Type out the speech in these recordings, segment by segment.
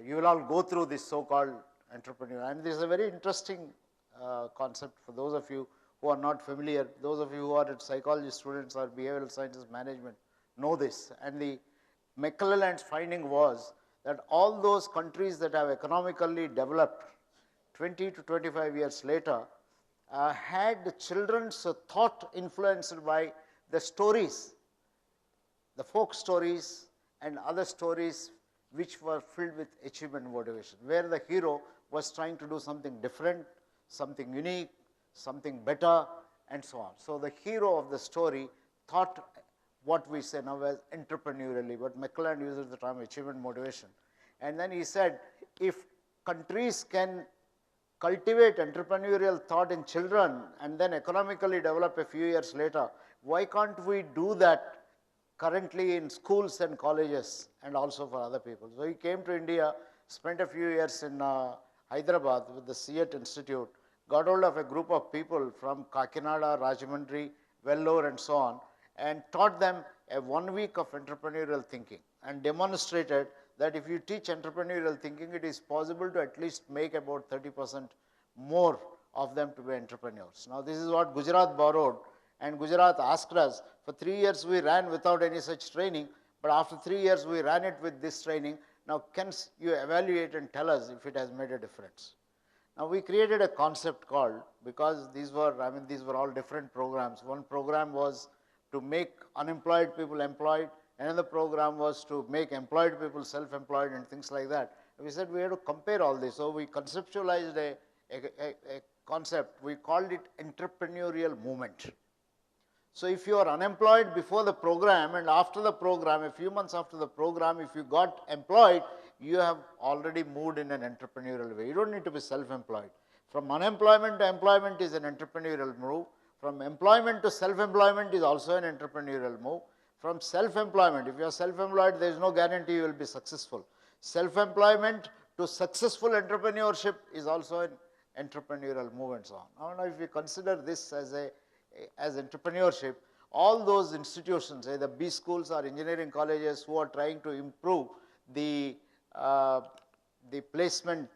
You will all go through this so-called entrepreneur, and this is a very interesting concept for those of you who are not familiar. Those of you who are psychology students or behavioral sciences management know this. And the McClelland's finding was that all those countries that have economically developed 20 to 25 years later had children's thought influenced by the stories, the folk stories and other stories which were filled with achievement motivation, where the hero was trying to do something different, something unique, something better, and so on. So the hero of the story thought what we say now as entrepreneurially, but McClelland uses the term achievement motivation. And then he said, if countries can cultivate entrepreneurial thought in children and then economically develop a few years later, why can't we do that currently in schools and colleges and also for other people? So he came to India, spent a few years in Hyderabad with the CET Institute, got hold of a group of people from Kakinada, Rajahmundry, Vellore and so on, and taught them a 1 week of entrepreneurial thinking and demonstrated that if you teach entrepreneurial thinking, it is possible to at least make about 30% more of them to be entrepreneurs. Now this is what Gujarat borrowed, and Gujarat asked us, for 3 years we ran without any such training, but after 3 years we ran it with this training. Now can you evaluate and tell us if it has made a difference? Now we created a concept called, because these were all different programs. One program was to make unemployed people employed, another program was to make employed people self-employed and things like that. We said we had to compare all this. So we conceptualized a concept, we called it entrepreneurial movement. So if you are unemployed before the program and after the program, a few months after the program, if you got employed, you have already moved in an entrepreneurial way. You don't need to be self-employed. From unemployment to employment is an entrepreneurial move. From employment to self-employment is also an entrepreneurial move. From self-employment, if you are self-employed, there is no guarantee you will be successful. Self-employment to successful entrepreneurship is also an entrepreneurial move and so on. Now, if you consider this as entrepreneurship, all those institutions, either B schools or engineering colleges who are trying to improve the placement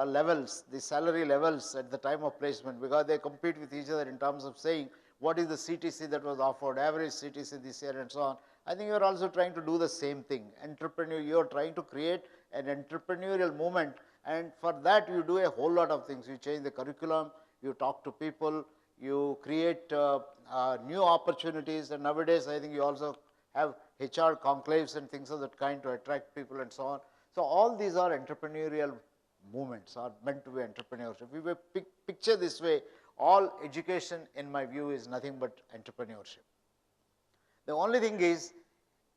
levels, the salary levels at the time of placement, because they compete with each other in terms of saying what is the CTC that was offered, average CTC this year and so on. I think you are also trying to do the same thing. You are trying to create an entrepreneurial movement, and for that you do a whole lot of things. You change the curriculum, you talk to people, you create new opportunities, and nowadays I think you also have HR conclaves and things of that kind to attract people and so on. So all these are entrepreneurial movements, are meant to be entrepreneurship. If we picture this way, all education in my view is nothing but entrepreneurship. The only thing is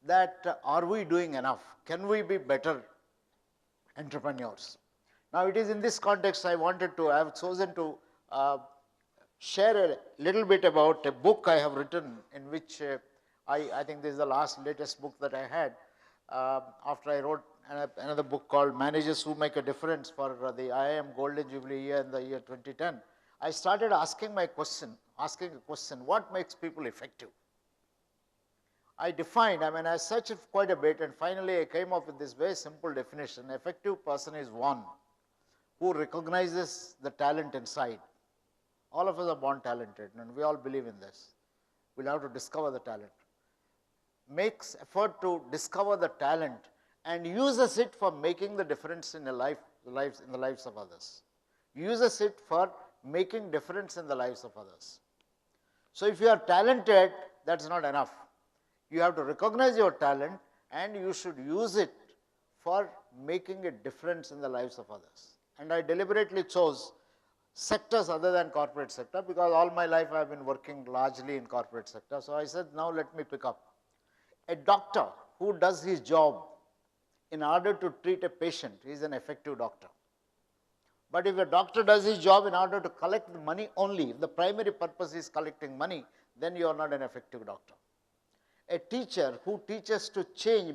that are we doing enough? Can we be better entrepreneurs? Now it is in this context I have chosen to share a little bit about a book I have written, in which I think this is the latest book that I had after I wrote another book called Managers Who Make a Difference for the IIM Golden Jubilee year in the year 2010. I started asking a question, what makes people effective? I searched quite a bit, and finally I came up with this very simple definition. An effective person is one who recognizes the talent inside. All of us are born talented, and we all believe in this. We'll have to discover the talent. Makes effort to discover the talent and uses it for making the difference in the lives of others. Uses it for making difference in the lives of others. So if you are talented, that's not enough. You have to recognize your talent and you should use it for making a difference in the lives of others. And I deliberately chose sectors other than corporate sector, because all my life I have been working largely in corporate sector. So I said, now let me pick up. A doctor who does his job in order to treat a patient is an effective doctor. But if a doctor does his job in order to collect the money only, if the primary purpose is collecting money, then you are not an effective doctor. A teacher who teaches to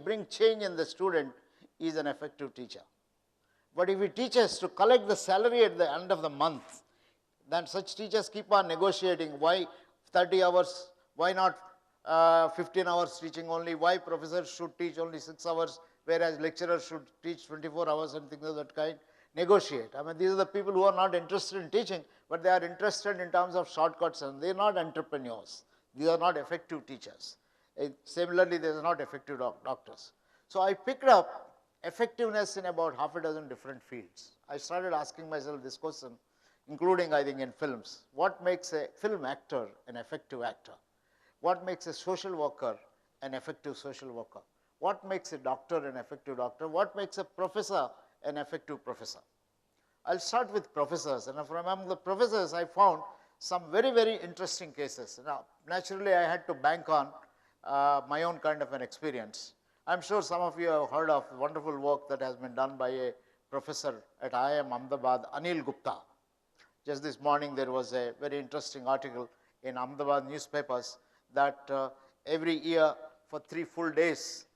bring change in the student is an effective teacher. But if he teaches to collect the salary at the end of the month, then such teachers keep on negotiating. Why 30 hours? Why not 15 hours teaching only? Why professors should teach only 6 hours? whereas lecturers should teach 24 hours and things of that kind, negotiate. I mean, these are the people who are not interested in teaching, but they are interested in terms of shortcuts, and they are not entrepreneurs. These are not effective teachers. Similarly, they are not effective doctors. So I picked up effectiveness in about half a dozen different fields. I started asking myself this question, including, I think, in films. What makes a film actor an effective actor? What makes a social worker an effective social worker? What makes a doctor an effective doctor? What makes a professor an effective professor? I'll start with professors, and from among the professors, I found some very, very interesting cases. Now, naturally, I had to bank on my own kind of an experience. I'm sure some of you have heard of wonderful work that has been done by a professor at IIM Ahmedabad, Anil Gupta. Just this morning, there was a very interesting article in Ahmedabad newspapers that every year for 3 full days,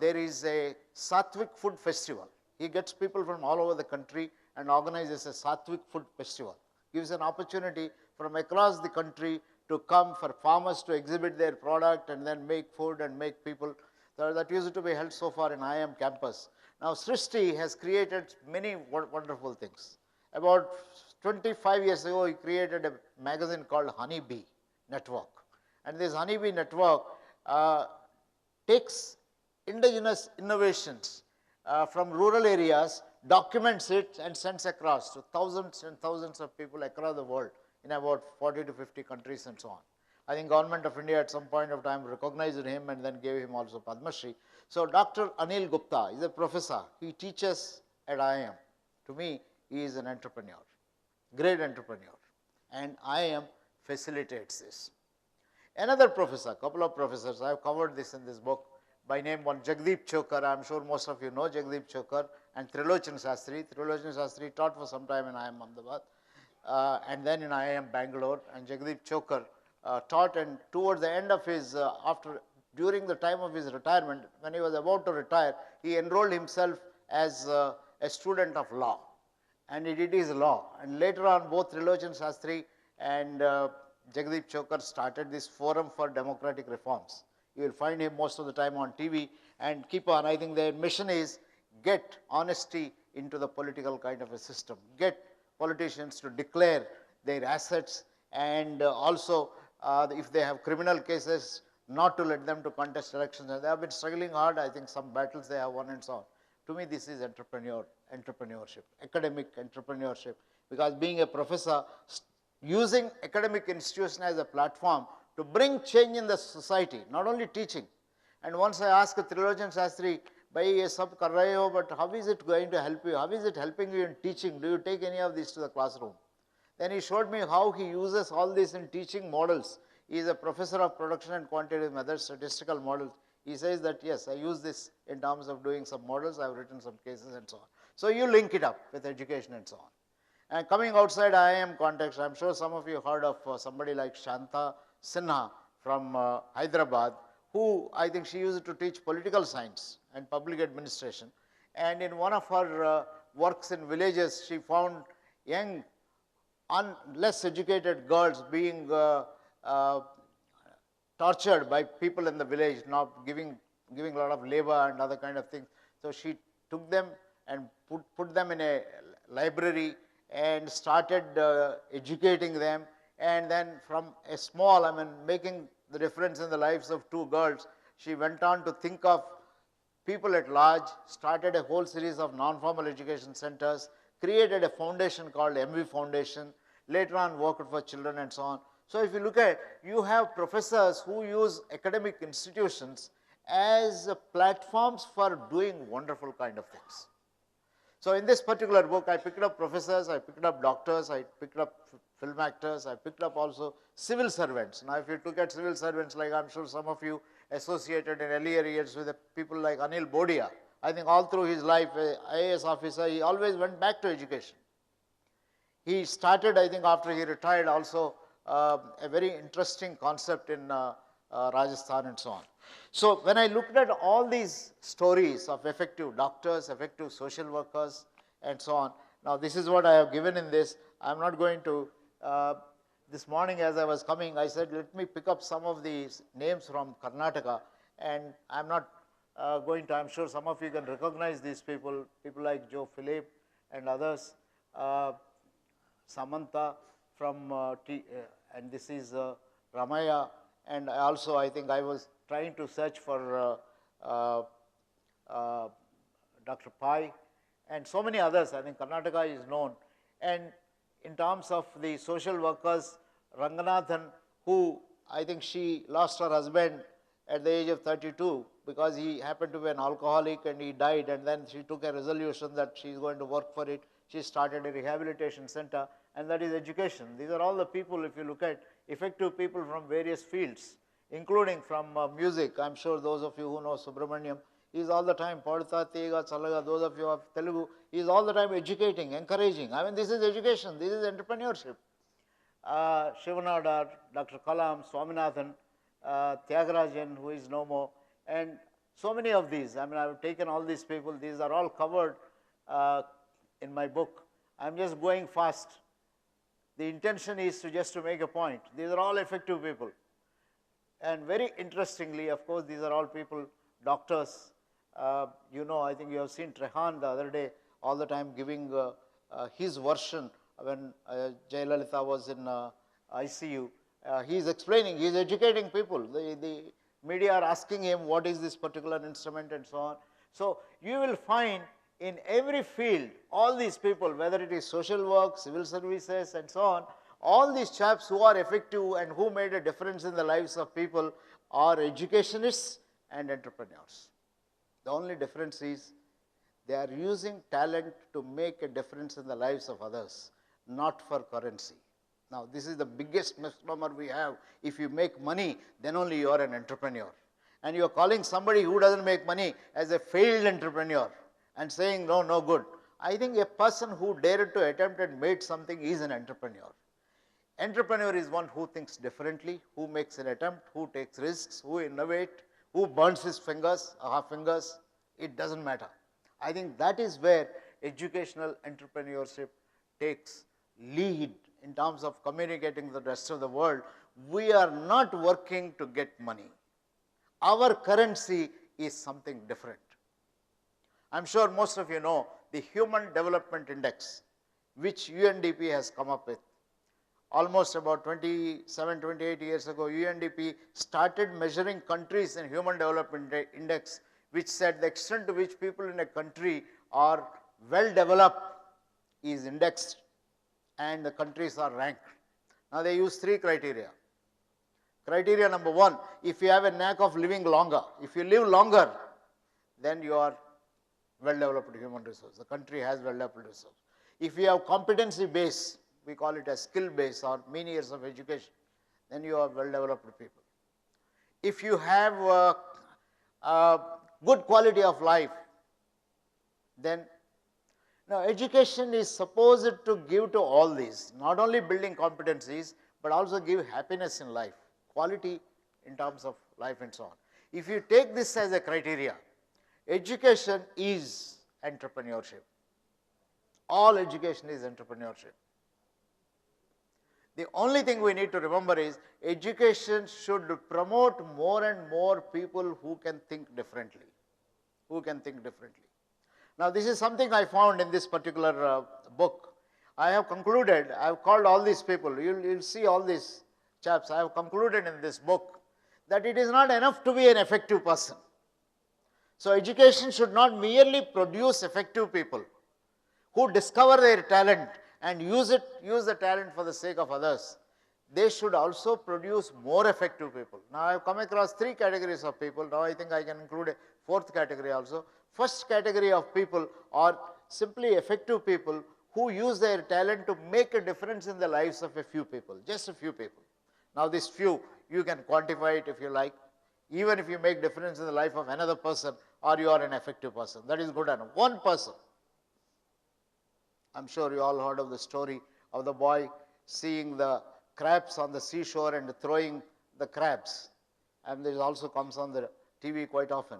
there is a Sattvic food festival. He gets people from all over the country and organizes a Sattvic food festival. Gives an opportunity from across the country to come for farmers to exhibit their product and then make food and make people. That used to be held so far in IIM campus. Now, Srishti has created many wonderful things. About 25 years ago, he created a magazine called Honeybee Network. And this Honeybee Network takes indigenous innovations from rural areas, documents it, and sends across to thousands and thousands of people across the world in about 40 to 50 countries and so on. I think Government of India at some point of time recognized him and then gave him also Padma Shri. So Dr. Anil Gupta is a professor. He teaches at IIM. To me, he is an entrepreneur, great entrepreneur, and IIM facilitates this. Another professor, couple of professors, I have covered this in this book, by name one Jagdeep Chokar. I am sure most of you know Jagdeep Chokar, and Trilochan Shastri. Trilochan Shastri taught for some time in IIM Ahmedabad and then in IIM Bangalore, and Jagdeep Chokar taught, and towards the end of his, during the time of his retirement, when he was about to retire, he enrolled himself as a student of law, and he did his law. And later on, both Trilochan Shastri and Jagdeep Chokar started this Forum for Democratic Reforms. You will find him most of the time on TV and keep on. I think their mission is get honesty into the political kind of a system, get politicians to declare their assets, and also if they have criminal cases, not to let them to contest elections. And they have been struggling hard. I think some battles they have won and so on. To me, this is entrepreneurship, academic entrepreneurship, because being a professor, using academic institution as a platform to bring change in the society, not only teaching. And once I asked Trilochan Shastri, "Bhai, ye sab kar rahe ho, but how is it going to help you? How is it helping you in teaching? Do you take any of this to the classroom?" Then he showed me how he uses all this in teaching models. He is a professor of production and quantitative methods, statistical models. He says that, yes, I use this in terms of doing some models, I have written some cases and so on. So you link it up with education and so on. And coming outside IIM context, I am sure some of you heard of somebody like Shanta Sinha from Hyderabad, who I think she used to teach political science and public administration. And in one of her works in villages, she found young, less educated girls being tortured by people in the village, not giving a lot of labor and other kind of things. So she took them and put them in a library and started educating them. And then from a small, making the difference in the lives of 2 girls, she went on to think of people at large, started a whole series of non-formal education centers, created a foundation called MV Foundation, later on worked for children and so on. So if you look at, you have professors who use academic institutions as platforms for doing wonderful kind of things. So in this particular book, I picked up professors, I picked up doctors, I picked up film actors, I picked up also civil servants. Now if you look at civil servants, like I'm sure some of you associated in earlier years with people like Anil Bodia, I think all through his life, IAS officer, he always went back to education. He started, I think after he retired also, a very interesting concept in Rajasthan and so on. So when I looked at all these stories of effective doctors, effective social workers and so on, now this is what I have given in this. I am not going to, this morning as I was coming, I said let me pick up some of these names from Karnataka, and I am not I'm sure some of you can recognize these people, people like Joe Philip and others, Samantha from and this is Ramaya, and also I think I was trying to search for uh, Dr. Pai, and so many others. I think Karnataka is known. And in terms of the social workers, Ranganathan, who I think she lost her husband at the age of 32 because he happened to be an alcoholic and he died, and then she took a resolution that she is going to work for it. She started a rehabilitation center, and that is education. These are all the people, if you look at effective people from various fields, including from music. I'm sure those of you who know Subramaniam, he is all the time, Padta, Tega, Chalaga, those of you who have Telugu, he is all the time educating, encouraging. I mean, this is education, this is entrepreneurship. Shivanadar, Dr. Kalam, Swaminathan, Tyagarajan, who is no more, and so many of these. I mean, I have taken all these people, these are all covered in my book. I am just going fast. The intention is just to make a point. These are all effective people. And very interestingly, of course, these are all people, doctors. You know, I think you have seen Trehan the other day, all the time giving his version when Jayalalitha was in ICU. He is explaining, he is educating people. The media are asking him what is this particular instrument and so on. So you will find in every field, all these people, whether it is social work, civil services and so on, all these chaps who are effective and who made a difference in the lives of people are educationists and entrepreneurs. The only difference is they are using talent to make a difference in the lives of others, not for currency. Now, this is the biggest misnomer we have. If you make money, then only you are an entrepreneur. And you are calling somebody who doesn't make money as a failed entrepreneur and saying, no, no good. I think a person who dared to attempt and made something is an entrepreneur. Entrepreneur is one who thinks differently, who makes an attempt, who takes risks, who innovate, who burns his fingers, half fingers. It doesn't matter. I think that is where educational entrepreneurship takes lead in terms of communicating to the rest of the world. We are not working to get money. Our currency is something different. I'm sure most of you know the Human Development Index, which UNDP has come up with. Almost about 27, 28 years ago, UNDP started measuring countries in Human Development Index, which said the extent to which people in a country are well developed is indexed and the countries are ranked. Now they use three criteria. Criteria number one, if you have a knack of living longer, if you live longer, then you are well developed human resource. The country has well developed resource. If you have competency base, we call it a skill base or many years of education, then you are well developed people. If you have good quality of life, then now education is supposed to give to all these, not only building competencies, but also give happiness in life, quality in terms of life and so on. If you take this as a criteria, education is entrepreneurship. All education is entrepreneurship. The only thing we need to remember is education should promote more and more people who can think differently, Now, this is something I found in this particular book. I have concluded, I have called all these people, you'll see all these chaps, I have concluded in this book that it is not enough to be an effective person. So, education should not merely produce effective people who discover their talent and use the talent for the sake of others. They should also produce more effective people. Now, I have come across three categories of people. Now, I think I can include a fourth category also. First category of people are simply effective people who use their talent to make a difference in the lives of a few people, just a few people. Now, this few, you can quantify it if you like. Even if you make difference in the life of another person, or you are an effective person, that is good enough. One person. I'm sure you all heard of the story of the boy seeing the crabs on the seashore and throwing the crabs. And this also comes on the TV quite often.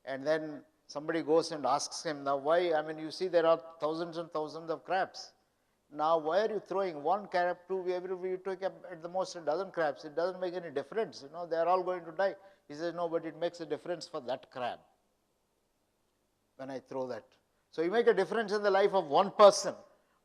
And then somebody goes and asks him, now why, I mean, you see there are thousands and thousands of crabs. Now, why are you throwing one crab to every, you take at the most a dozen crabs? It doesn't make any difference, they are all going to die. He says, no, but it makes a difference for that crab. when I throw that. So you make a difference in the life of one person,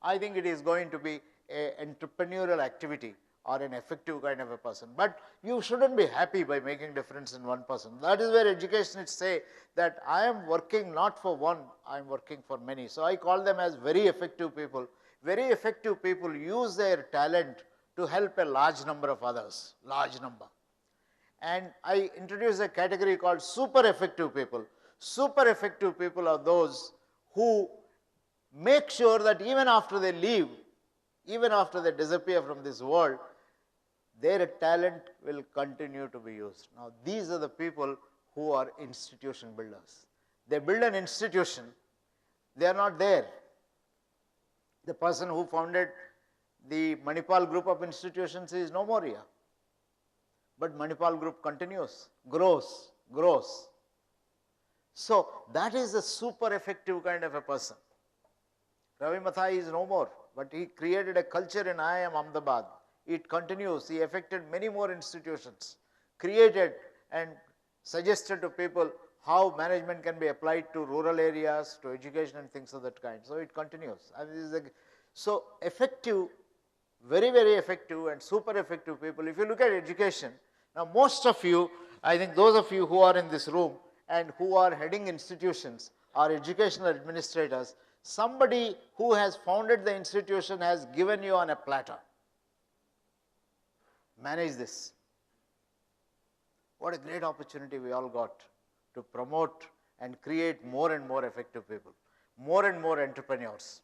I think it is going to be an entrepreneurial activity or an effective kind of a person. But you shouldn't be happy by making difference in one person. That is where educationists say that I am working not for one, I am working for many. So I call them as very effective people. Very effective people use their talent to help a large number of others, large number. And I introduce a category called super effective people. Super effective people are those who make sure that even after they leave, even after they disappear from this world, their talent will continue to be used. Now, these are the people who are institution builders. They build an institution, they are not there. The person who founded the Manipal group of institutions is no more here. But Manipal group continues, grows, grows. So, that is a super effective kind of a person. Ravi Mathai is no more, but he created a culture in IIM Ahmedabad. It continues. He affected many more institutions, created and suggested to people how management can be applied to rural areas, to education and things of that kind. So it continues. So effective, very, very effective and super effective people. If you look at education, now most of you, I think those of you who are in this room and who are heading institutions are educational administrators, somebody who has founded the institution has given you on a platter. Manage this. What a great opportunity we all got to promote and create more and more effective people, more and more entrepreneurs.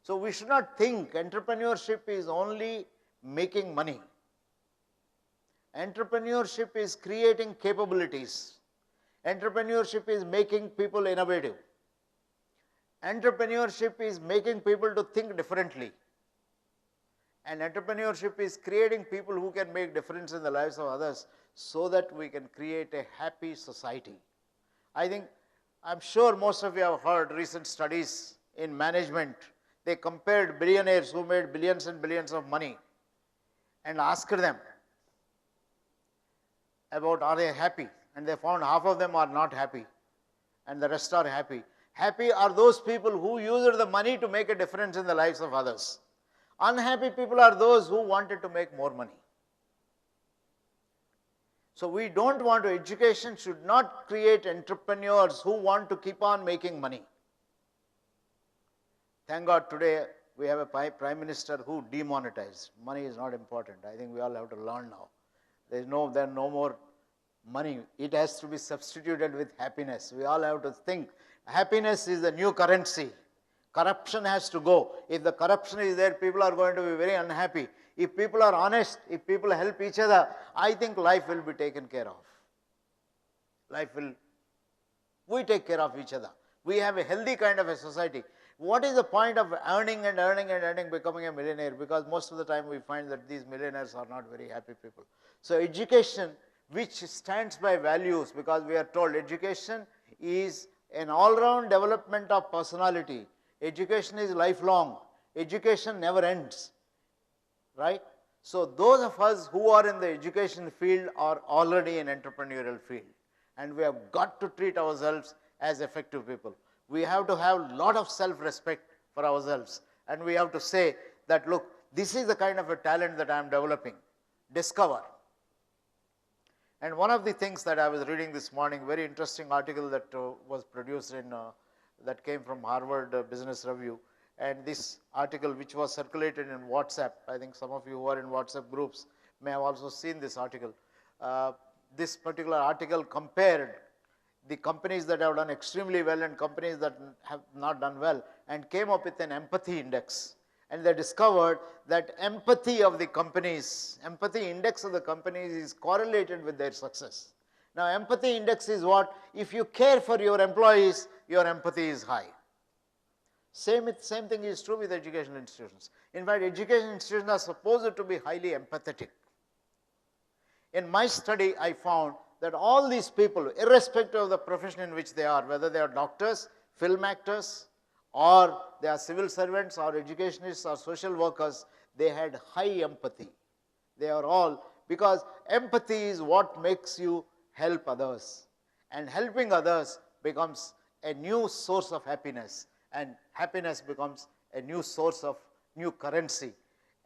So we should not think entrepreneurship is only making money. Entrepreneurship is creating capabilities. Entrepreneurship is making people innovative. Entrepreneurship is making people to think differently. And entrepreneurship is creating people who can make difference in the lives of others so that we can create a happy society. I'm sure most of you have heard recent studies in management. They compared billionaires who made billions and billions of money and asked them about are they happy, and they found half of them are not happy and the rest are happy. Happy are those people who used the money to make a difference in the lives of others. Unhappy people are those who wanted to make more money. So we don't want to, education should not create entrepreneurs who want to keep on making money. Thank God today we have a prime minister who demonetized. Money is not important. I think we all have to learn now. There's no more money. It has to be substituted with happiness. We all have to think happiness is the new currency. Corruption has to go. If the corruption is there, people are going to be very unhappy. If people are honest, if people help each other, I think life will be taken care of. We take care of each other. We have a healthy kind of a society. What is the point of earning and earning and earning, becoming a millionaire? Because most of the time we find that these millionaires are not very happy people. So education, which stands by values, because we are told education is an all-round development of personality. Education is lifelong. Education never ends, right? So those of us who are in the education field are already in entrepreneurial field, and we have got to treat ourselves as effective people. We have to have a lot of self-respect for ourselves, and we have to say that, look, this is the kind of a talent that I am developing. Discover. And one of the things that I was reading this morning, very interesting article that was produced in that came from Harvard Business Review, and this article, which was circulated in WhatsApp, I think some of you who are in WhatsApp groups may have also seen this article. This particular article compared the companies that have done extremely well and companies that have not done well, and came up with an empathy index. And they discovered that empathy of the companies, empathy index of the companies is correlated with their success. Now, empathy index is what? If you care for your employees, your empathy is high. Same thing is true with educational institutions. In fact, education institutions are supposed to be highly empathetic. In my study, I found that all these people, irrespective of the profession in which they are, whether they are doctors, film actors, or they are civil servants, or educationists, or social workers, they had high empathy. They are all, because empathy is what makes you help others, and helping others becomes a new source of happiness, and happiness becomes a new source of new currency,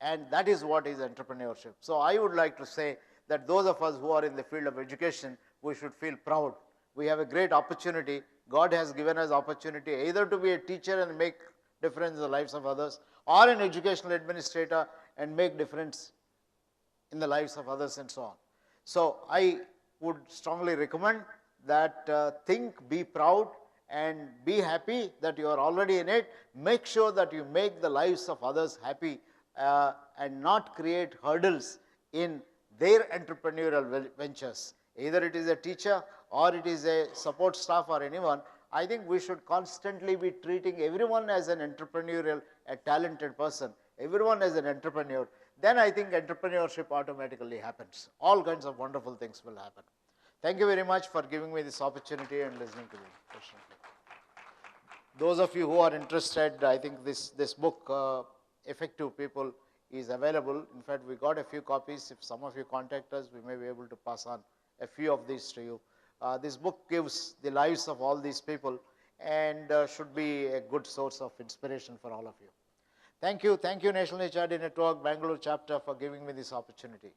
and that is what is entrepreneurship. So I would like to say that those of us who are in the field of education, we should feel proud. We have a great opportunity. God has given us opportunity either to be a teacher and make difference in the lives of others, or an educational administrator and make difference in the lives of others, and so on. So I would strongly recommend that think, be proud, and be happy that you are already in it. Make sure that you make the lives of others happy, and not create hurdles in their entrepreneurial ventures. Either it is a teacher or it is a support staff or anyone. I think we should constantly be treating everyone as an entrepreneurial, a talented person, everyone as an entrepreneur. Then I think entrepreneurship automatically happens. All kinds of wonderful things will happen. Thank you very much for giving me this opportunity and listening to me. Those of you who are interested, I think this book, Effective People, is available. In fact, we got a few copies. If some of you contact us, we may be able to pass on a few of these to you. This book gives the lives of all these people, and should be a good source of inspiration for all of you. Thank you. Thank you, National HRD Network, Bangalore chapter, for giving me this opportunity.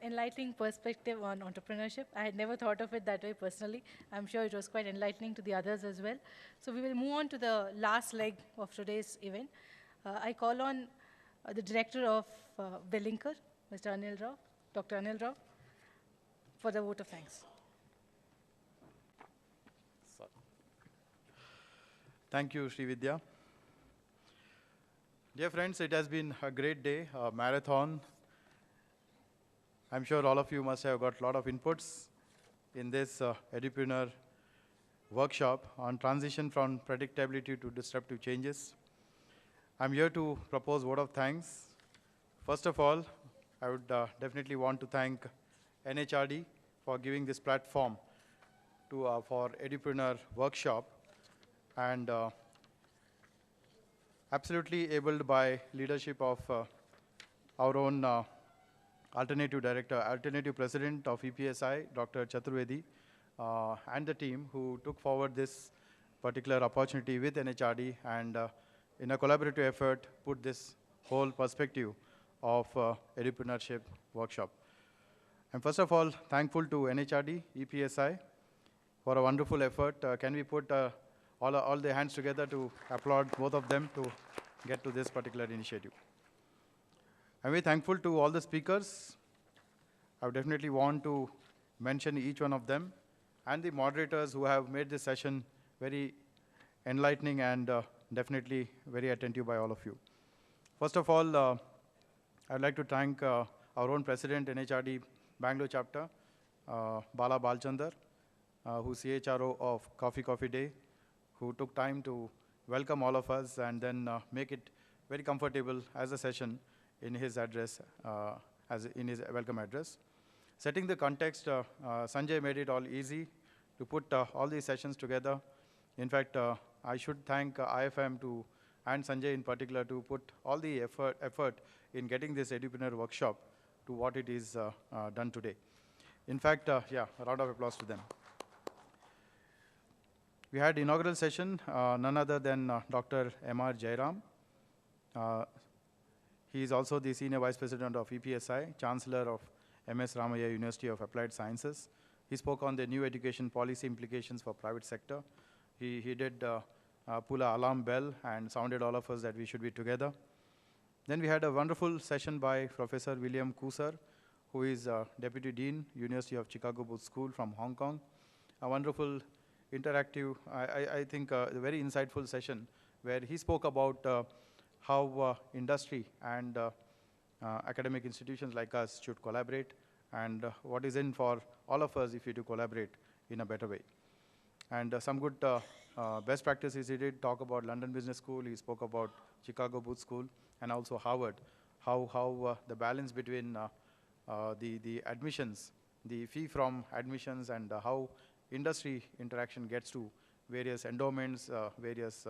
Enlightening perspective on entrepreneurship. I had never thought of it that way personally. I'm sure it was quite enlightening to the others as well. So we will move on to the last leg of today's event. I call on the director of Bellinker, Mr. Anil Rao, Dr. Anil Rao, for the vote of thanks. Thank you, Srividya. Dear friends, it has been a great day, a marathon. I'm sure all of you must have got a lot of inputs in this Edupreneur workshop on transition from predictability to disruptive changes. I'm here to propose vote of thanks. First of all, I would definitely want to thank NHRD for giving this platform to, for Edupreneur workshop, and absolutely abled by leadership of our own alternative director, alternative president of EPSI, Dr. Chaturvedi, and the team who took forward this particular opportunity with NHRD, and in a collaborative effort, put this whole perspective of entrepreneurship workshop. I'm first of all thankful to NHRD, EPSI for a wonderful effort. Can we put all the hands together to applaud both of them to get to this particular initiative? I'm very thankful to all the speakers. I would definitely want to mention each one of them, and the moderators who have made this session very enlightening and definitely very attentive by all of you. First of all, I'd like to thank our own president, NHRD Bangalore chapter, Bala Balchandar, who's CHRO of Coffee Day, who took time to welcome all of us and then make it very comfortable as a session in his address, in his welcome address. Setting the context, Sanjay made it all easy to put all these sessions together. In fact, I should thank IFM and Sanjay in particular to put all the effort in getting this Edupreneur workshop to what it is done today. In fact, yeah, a round of applause to them. We had inaugural session, none other than Dr. M.R. Jairam. He is also the Senior Vice President of EPSI, Chancellor of M.S. Ramaiah University of Applied Sciences. He spoke on the new education policy implications for private sector. He did pull an alarm bell and sounded all of us that we should be together. Then we had a wonderful session by Professor William Kusar, who is Deputy Dean, University of Chicago Booth School from Hong Kong. A wonderful interactive, I think a very insightful session where he spoke about how industry and academic institutions like us should collaborate, and what is in for all of us if we do collaborate in a better way. And some good best practices, he did talk about London Business School, he spoke about Chicago Booth School, and also Harvard, how the balance between the admissions, the fee from admissions, and how industry interaction gets to various endowments, various